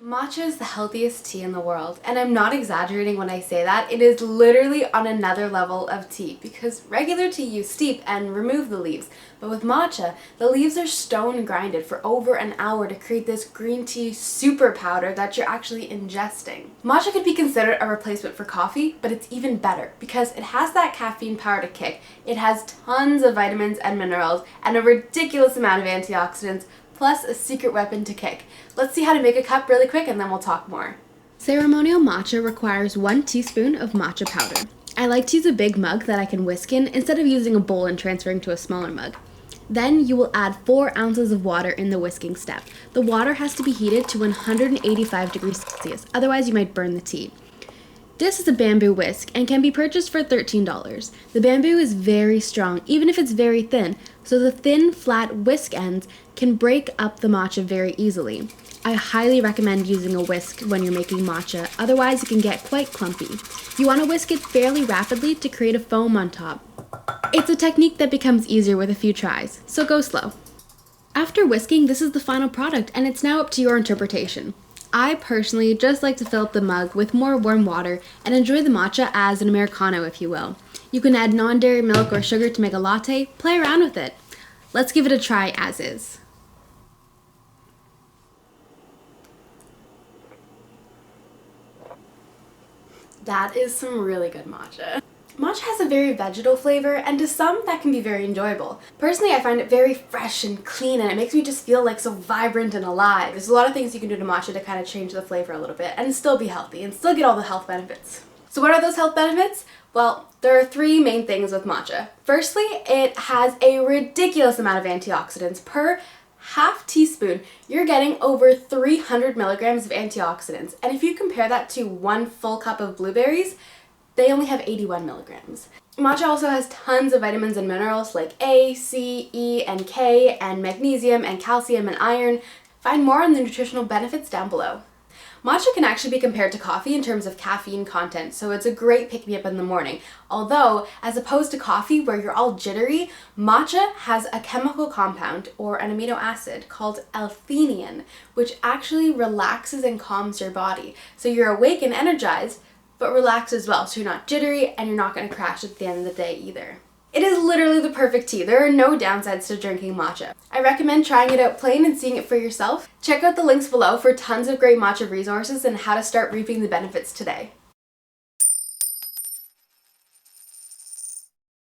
Matcha is the healthiest tea in the world, and I'm not exaggerating when I say that. It is literally on another level of tea because regular tea you steep and remove the leaves, but with matcha, the leaves are stone grinded for over an hour to create this green tea super powder that you're actually ingesting. Matcha could be considered a replacement for coffee, but it's even better because it has that caffeine power to kick. It has tons of vitamins and minerals and a ridiculous amount of antioxidants, plus a secret weapon to kick. Let's see how to make a cup really quick and then we'll talk more. Ceremonial matcha requires 1 teaspoon of matcha powder. I like to use a big mug that I can whisk in instead of using a bowl and transferring to a smaller mug. Then you will add 4 ounces of water in the whisking step. The water has to be heated to 185 degrees Celsius, otherwise you might burn the tea. This is a bamboo whisk and can be purchased for $13. The bamboo is very strong, even if it's very thin, so the thin, flat whisk ends can break up the matcha very easily. I highly recommend using a whisk when you're making matcha, otherwise it can get quite clumpy. You want to whisk it fairly rapidly to create a foam on top. It's a technique that becomes easier with a few tries, so go slow. After whisking, this is the final product, and it's now up to your interpretation. I personally just like to fill up the mug with more warm water and enjoy the matcha as an Americano, if you will. You can add non-dairy milk or sugar to make a latte, play around with it. Let's give it a try as is. That is some really good matcha. Matcha has a very vegetal flavor, and to some that can be very enjoyable. Personally, I find it very fresh and clean, and it makes me just feel like so vibrant and alive. There's a lot of things you can do to matcha to kind of change the flavor a little bit and still be healthy and still get all the health benefits. So what are those health benefits? Well, there are 3 main things with matcha. Firstly, it has a ridiculous amount of antioxidants. Per half teaspoon, you're getting over 300 milligrams of antioxidants. And if you compare that to 1 full cup of blueberries, they only have 81 milligrams. Matcha also has tons of vitamins and minerals like A, C, E, and K, and magnesium, and calcium, and iron. Find more on the nutritional benefits down below. Matcha can actually be compared to coffee in terms of caffeine content, so it's a great pick-me-up in the morning. Although, as opposed to coffee where you're all jittery, matcha has a chemical compound, or an amino acid, called L-theanine, which actually relaxes and calms your body. So you're awake and energized, but relaxed as well, so you're not jittery and you're not going to crash at the end of the day either. It is literally the perfect tea. There are no downsides to drinking matcha. I recommend trying it out plain and seeing it for yourself. Check out the links below for tons of great matcha resources and how to start reaping the benefits today.